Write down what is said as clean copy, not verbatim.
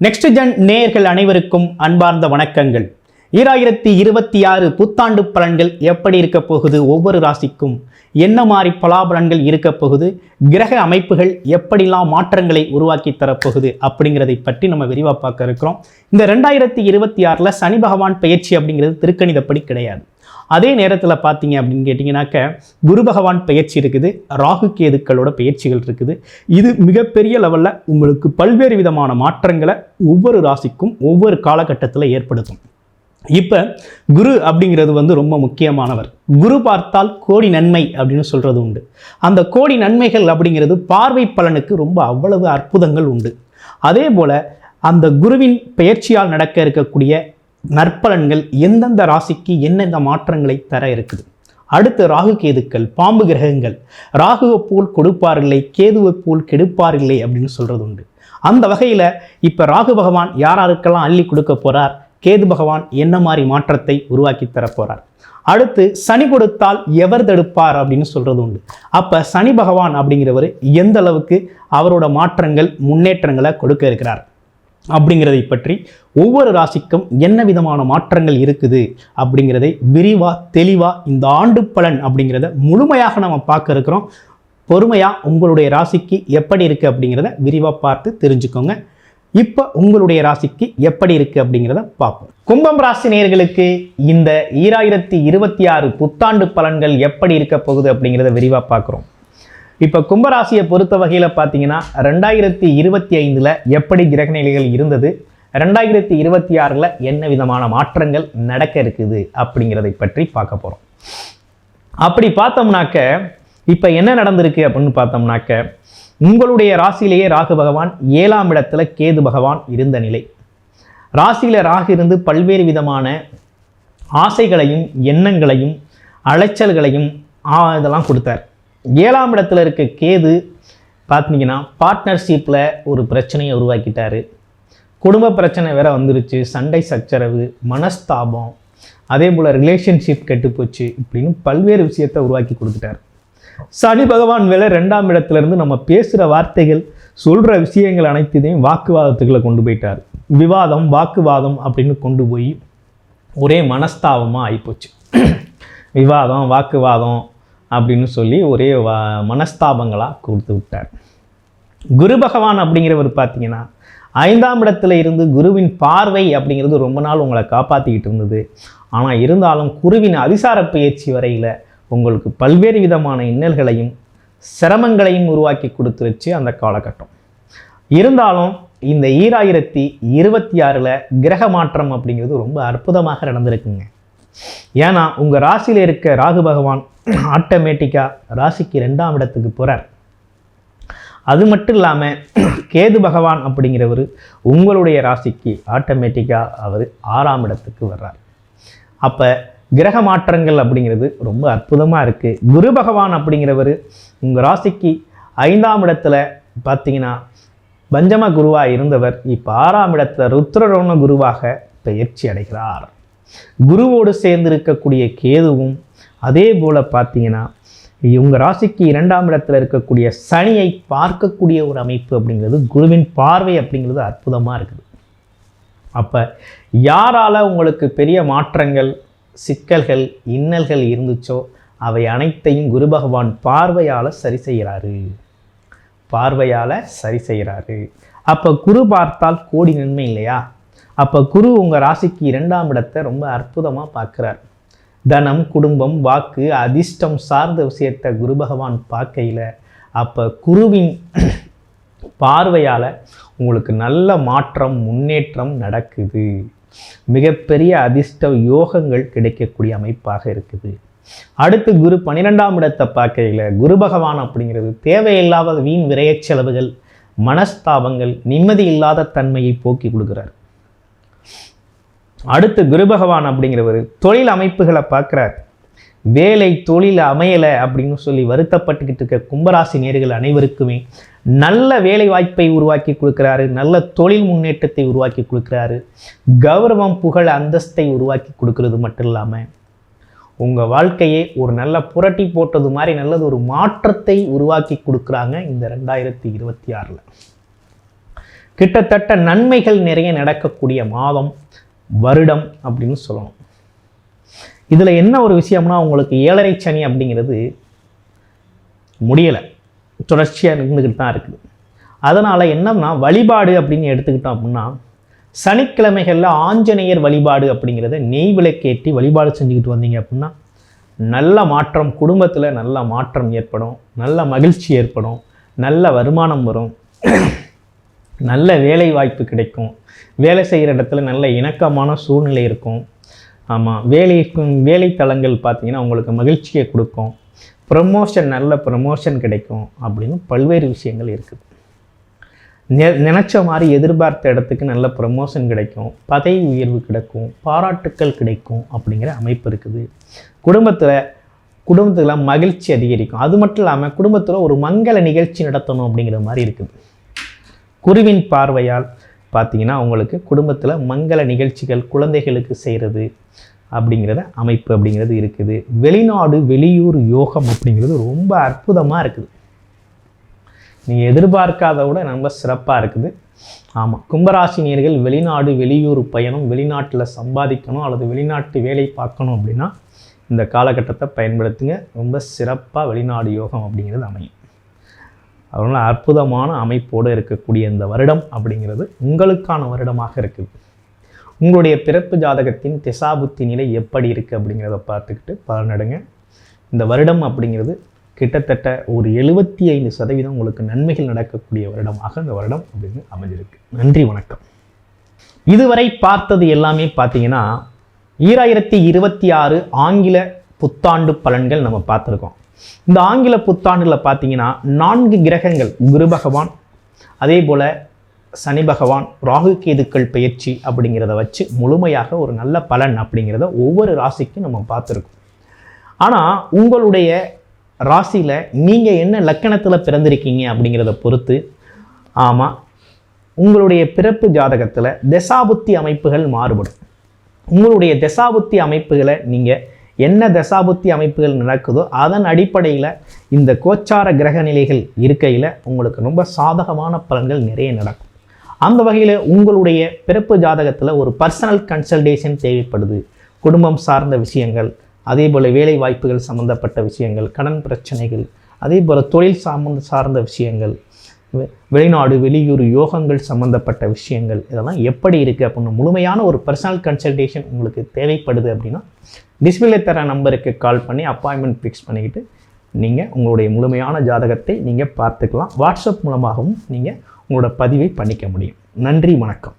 Next gen நேயர்கள் அனைவருக்கும் அன்பார்ந்த வணக்கங்கள். 2026 புத்தாண்டு பலன்கள் எப்படி இருக்க போகுது, ஒவ்வொரு ராசிக்கும் என்ன மாதிரி பலாபலன்கள் இருக்க போகுது, கிரக அமைப்புகள் எப்படிலாம் மாற்றங்களை உருவாக்கி தரப்போகுது அப்படிங்கிறதை பற்றி நம்ம விரிவாக பார்க்க இருக்கிறோம். இந்த 2026 சனி பகவான் பெயர்ச்சி அப்படிங்கிறது திருக்கணிதப்படி கிடையாது. அதே நேரத்தில் பார்த்தீங்க அப்படின்னு கேட்டிங்கனாக்க குரு பகவான் பெயர்ச்சி இருக்குது, ராகு கேதுக்களோட பெயர்ச்சிகள் இருக்குது. இது மிகப்பெரிய லெவலில் உங்களுக்கு பல்வேறு விதமான மாற்றங்களை ஒவ்வொரு ராசிக்கும் ஒவ்வொரு காலகட்டத்தில் ஏற்படுத்தும். இப்போ குரு அப்படிங்கிறது ரொம்ப முக்கியமானவர். குரு பார்த்தால் கோடி நன்மை அப்படின்னு சொல்கிறது உண்டு. அந்த கோடி நன்மைகள் அப்படிங்கிறது பார்வை பலனுக்கு அவ்வளவு அற்புதங்கள் உண்டு. அதே போல் அந்த குருவின் பெயர்ச்சியால் நடக்க இருக்கக்கூடிய நற்பலன்கள் எந்தெந்த ராசிக்கு என்னென்ன மாற்றங்களை தர இருக்குது. அடுத்து ராகு கேதுக்கள், பாம்பு கிரகங்கள், ராகுவை போல் கொடுப்பாரில்லை, கேதுவை போல் கெடுப்பாரில்லை அப்படின்னு சொல்கிறது உண்டு. அந்த வகையில் இப்போ ராகு பகவான் யாராருக்கெல்லாம் அள்ளி கொடுக்க போகிறார், கேது பகவான் என்ன மாதிரி மாற்றத்தை உருவாக்கி தரப்போகிறார். அடுத்து சனி கொடுத்தால் எவர் தடுப்பார் அப்படின்னு சொல்கிறது உண்டு. அப்போ சனி பகவான் அப்படிங்கிறவர் எந்த அளவுக்கு அவரோட மாற்றங்கள் முன்னேற்றங்களை கொடுக்க இருக்கிறார் அப்படிங்கிறதை பற்றி ஒவ்வொரு ராசிக்கும் என்ன விதமான மாற்றங்கள் இருக்குது அப்படிங்கிறதை விரிவாக தெளிவாக இந்த ஆண்டு பலன் அப்படிங்கிறத முழுமையாக நம்ம பார்க்க இருக்கிறோம். பொறுமையாக உங்களுடைய ராசிக்கு எப்படி இருக்குது அப்படிங்கிறத விரிவாக பார்த்து தெரிஞ்சுக்கோங்க. இப்போ உங்களுடைய ராசிக்கு எப்படி இருக்குது அப்படிங்கிறத பார்ப்போம். கும்பம் ராசி நேயர்களுக்கு இந்த 2026 புத்தாண்டு பலன்கள் எப்படி இருக்க போகுது அப்படிங்கிறத விரிவாக பார்க்குறோம். இப்போ கும்பராசியை பொறுத்த வகையில் பார்த்தீங்கன்னா 2025 எப்படி கிரகநிலைகள் இருந்தது, 2026 என்ன விதமான மாற்றங்கள் நடக்க இருக்குது அப்படிங்கிறதை பற்றி பார்க்க போகிறோம். அப்படி பார்த்தோம்னாக்க இப்போ என்ன நடந்திருக்கு அப்படின்னு பார்த்தோம்னாக்க உங்களுடைய ராசியிலேயே ராகு பகவான் 7ஆம் இடத்துல கேது பகவான் இருந்த நிலை. ராசியில் ராகு இருந்து பல்வேறு விதமான ஆசைகளையும் எண்ணங்களையும் அலைச்சல்களையும் இதெல்லாம் கொடுத்தார். 7ஆம் இடத்துல இருக்க கேது பார்த்தீங்கன்னா பார்ட்னர்ஷிப்பில் ஒரு பிரச்சனையை உருவாக்கிட்டாரு. குடும்ப பிரச்சனை வேற வந்துருச்சு, சண்டை சச்சரவு, மனஸ்தாபம், அதே போல் ரிலேஷன்ஷிப் கெட்டுப்போச்சு, இப்படின்னு பல்வேறு விஷயத்தை உருவாக்கி கொடுத்துட்டார். சனி பகவான் வேலை 2ஆம் இடத்துலேருந்து நம்ம பேசுகிற வார்த்தைகள் சொல்கிற விஷயங்கள் அனைத்தையும் வாக்குவாதத்துக்குள்ளே கொண்டு போயிட்டார். விவாதம் வாக்குவாதம் அப்படின்னு கொண்டு போய் ஒரே மனஸ்தாபமாக ஆகிப்போச்சு. விவாதம் வாக்குவாதம் அப்படின்னு சொல்லி ஒரே மனஸ்தாபங்களாக கொடுத்து விட்டார். குரு பகவான் அப்படிங்கிறவர் பார்த்தீங்கன்னா 5ஆம் இடத்துல இருந்து குருவின் பார்வை அப்படிங்கிறது ரொம்ப நாள் உங்களை காப்பாற்றிக்கிட்டு இருந்தது. ஆனால் இருந்தாலும் குருவின் அதிசார பயிற்சி வரையில் உங்களுக்கு பல்வேறு விதமான இன்னல்களையும் சிரமங்களையும் உருவாக்கி கொடுத்துருச்சு அந்த காலகட்டம். இருந்தாலும் இந்த 2026 கிரக மாற்றம் அப்படிங்கிறது ரொம்ப அற்புதமாக நடந்திருக்குங்க. ஏன்னா உங்கள் ராசியில் இருக்க ராகு பகவான் ஆட்டோமேட்டிக்காக ராசிக்கு 2ஆம் இடத்துக்கு போகிறார். அது மட்டும் இல்லாமல் கேது பகவான் அப்படிங்கிறவர் உங்களுடைய ராசிக்கு ஆட்டோமேட்டிக்காக அவர் 6ஆம் இடத்துக்கு வர்றார். அப்போ கிரக மாற்றங்கள் அப்படிங்கிறது ரொம்ப அற்புதமாக இருக்குது. குரு பகவான் அப்படிங்கிறவர் உங்கள் ராசிக்கு 5ஆம் இடத்துல பார்த்தீங்கன்னா பஞ்சம குருவாக இருந்தவர் இப்போ 6ஆம் இடத்துல ருத்ரரோண குருவாக பயிற்சி அடைகிறார். குருவோடு சேர்ந்து இருக்கக்கூடிய கேதுவும் அதே போல் பார்த்தீங்கன்னா உங்கள் ராசிக்கு 2ஆம் இடத்துல இருக்கக்கூடிய சனியை பார்க்கக்கூடிய ஒரு அமைப்பு அப்படிங்கிறது, குருவின் பார்வை அப்படிங்கிறது அற்புதமாக இருக்குது. அப்போ யாரால் உங்களுக்கு பெரிய மாற்றங்கள் சிக்கல்கள் இன்னல்கள் இருந்துச்சோ அவை அனைத்தையும் குரு பகவான் பார்வையால் சரி செய்கிறாரு. அப்போ குரு பார்த்தால் கோடி நன்மை இல்லையா? அப்போ குரு உங்கள் ராசிக்கு 2ஆம் இடத்தை ரொம்ப அற்புதமாக பார்க்குறார். தனம் குடும்பம் வாக்கு அதிர்ஷ்டம் சார்ந்த விஷயத்தை குரு பகவான் பார்க்கையில் அப்போ குருவின் பார்வையால் உங்களுக்கு நல்ல மாற்றம் முன்னேற்றம் நடக்குது. மிகப்பெரிய அதிர்ஷ்ட யோகங்கள் கிடைக்கக்கூடிய அமைப்பாக இருக்குது. அடுத்து குரு 12ஆம் இடத்தை பார்க்கையில் குரு பகவான் அப்படிங்கிறது தேவையில்லாத வீண் விரய செலவுகள், மனஸ்தாபங்கள், நிம்மதி இல்லாத தன்மையை போக்கி கொடுக்குறார். அடுத்து குரு பகவான் அப்படிங்கிறவர் தொழில் அமைப்புகளை பார்க்குறார். வேலை தொழில் அமையலை அப்படின்னு சொல்லி வருத்தப்பட்டுக்கிட்டு இருக்க கும்பராசி நேயர்கள் அனைவருக்குமே நல்ல வேலை வாய்ப்பை உருவாக்கி கொடுக்குறாரு, நல்ல தொழில் முன்னேற்றத்தை உருவாக்கி கொடுக்குறாரு. கௌரவம் புகழ் அந்தஸ்தை உருவாக்கி கொடுக்கறது மட்டும் இல்லாமல் உங்கள் வாழ்க்கையே ஒரு நல்ல புரட்டி போட்டது மாதிரி நல்லது ஒரு மாற்றத்தை உருவாக்கி கொடுக்குறாங்க இந்த 2026. கிட்டத்தட்ட நன்மைகள் நிறைய நடக்கக்கூடிய மாதம், வருடம் அப்படின்னு சொல்லணும். இதில் என்ன ஒரு விஷயம்னா, உங்களுக்கு 7.5 சனி அப்படிங்கிறது முடியலை, தொடர்ச்சியாக இருந்துக்கிட்டு தான் இருக்குது. அதனால் என்னன்னா வழிபாடு அப்படின்னு எடுத்துக்கிட்டோம் அப்படின்னா, சனிக்கிழமைகளில் ஆஞ்சநேயர் வழிபாடு அப்படிங்கிறத நெய் விளக்கேற்றி வழிபாடு செஞ்சுக்கிட்டு வந்தீங்க அப்படின்னா நல்ல மாற்றம், குடும்பத்தில் நல்ல மாற்றம் ஏற்படும், நல்ல மகிழ்ச்சி ஏற்படும், நல்ல வருமானம் வரும், நல்ல வேலை வாய்ப்பு கிடைக்கும், வேலை செய்கிற இடத்துல நல்ல இணக்கமான சூழ்நிலை இருக்கும். ஆமாம், வேலை தளங்கள் பார்த்தீங்கன்னா உங்களுக்கு மகிழ்ச்சியை கொடுக்கும், நல்ல ப்ரமோஷன் கிடைக்கும் அப்படின்னு பல்வேறு விஷயங்கள் இருக்குது. நினச்ச மாதிரி எதிர்பார்த்த இடத்துக்கு நல்ல ப்ரமோஷன் கிடைக்கும், பதவி உயர்வு கிடைக்கும், பாராட்டுக்கள் கிடைக்கும் அப்படிங்கிற அமைப்பு இருக்குது. குடும்பத்தில் மகிழ்ச்சி அதிகரிக்கும். அது மட்டும் இல்லாமல் குடும்பத்தில் ஒரு மங்கள நிகழ்ச்சி நடத்தணும் அப்படிங்கிற மாதிரி இருக்குது. குருவின் பார்வையால் பார்த்தீங்கன்னா உங்களுக்கு குடும்பத்தில் மங்கள நிகழ்ச்சிகள் குழந்தைகளுக்கு செய்கிறது அப்படிங்கிறத அமைப்பு அப்படிங்கிறது இருக்குது. வெளிநாடு வெளியூர் யோகம் அப்படிங்கிறது ரொம்ப அற்புதமாக இருக்குது. நீங்கள் எதிர்பார்க்காத விட ரொம்ப சிறப்பாக இருக்குது. ஆமாம், கும்பராசினியர்கள் வெளிநாடு வெளியூர் பயணம், வெளிநாட்டில் சம்பாதிக்கணும் அல்லது வெளிநாட்டு வேலை பார்க்கணும் அப்படின்னா இந்த காலகட்டத்தை பயன்படுத்துங்க. ரொம்ப சிறப்பாக வெளிநாடு யோகம் அப்படிங்கிறது அமையும். அதனால் அற்புதமான அமைப்போடு இருக்கக்கூடிய இந்த வருடம் அப்படிங்கிறது உங்களுக்கான வருடமாக இருக்குது. உங்களுடைய பிறப்பு ஜாதகத்தின் திசாபுத்தி நிலை எப்படி இருக்குது அப்படிங்கிறத பார்த்துக்கிட்டு பலனடைங்க. இந்த வருடம் அப்படிங்கிறது கிட்டத்தட்ட ஒரு 75% உங்களுக்கு நன்மைகள் நடக்கக்கூடிய வருடமாக இந்த வருடம் அப்படின்னு அமைஞ்சிருக்கு. நன்றி, வணக்கம். இதுவரை பார்த்தது எல்லாமே பார்த்தீங்கன்னா 2026 ஆங்கில புத்தாண்டு பலன்கள் நம்ம பார்த்துருக்கோம். இந்த ஆங்கில புத்தாண்டில் பார்த்தீங்கன்னா 4 கிரகங்கள், குரு பகவான், அதே போல் சனி பகவான், ராகு கேதுக்கள் பயிற்சி அப்படிங்கிறத வச்சு முழுமையாக ஒரு நல்ல பலன் அப்படிங்கிறத ஒவ்வொரு ராசிக்கும் நம்ம பார்த்துருக்கோம். ஆனால் உங்களுடைய ராசியில் நீங்கள் என்ன லக்கணத்தில் பிறந்திருக்கீங்க அப்படிங்கிறத பொறுத்து, ஆமாம், உங்களுடைய பிறப்பு ஜாதகத்தில் தசாபுத்தி அமைப்புகள் மாறுபடும். உங்களுடைய தசாபுத்தி அமைப்புகளை நீங்கள் என்ன தசாபுத்தி அமைப்புகள் நடக்குதோ அதன் அடிப்படையில் இந்த கோச்சார கிரக நிலைகள் இருக்கையில் உங்களுக்கு ரொம்ப சாதகமான பலன்கள் நிறைய நடக்கும். அந்த வகையில் உங்களுடைய பிறப்பு ஜாதகத்தில் ஒரு பர்சனல் கன்சல்டேஷன் தேவைப்படுது. குடும்பம் சார்ந்த விஷயங்கள், அதே போல் வேலை வாய்ப்புகள் சம்மந்தப்பட்ட விஷயங்கள், கடன் பிரச்சனைகள், அதே போல் தொழில் சார்ந்த விஷயங்கள், வெளிநாடு வெளியூர் யோகங்கள் சம்மந்தப்பட்ட விஷயங்கள், இதெல்லாம் எப்படி இருக்குது அப்படின்னு முழுமையான ஒரு பர்சனல் கன்சல்டேஷன் உங்களுக்கு தேவைப்படுது அப்படின்னா டிஸ்பிளே தர நம்பருக்கு கால் பண்ணி அப்பாயின்மெண்ட் ஃபிக்ஸ் பண்ணிக்கிட்டு நீங்கள் உங்களுடைய முழுமையான ஜாதகத்தை நீங்கள் பார்த்துக்கலாம். வாட்ஸ்அப் மூலமாகவும் நீங்கள் உங்களோட பதிவை பண்ணிக்க முடியும். நன்றி, வணக்கம்.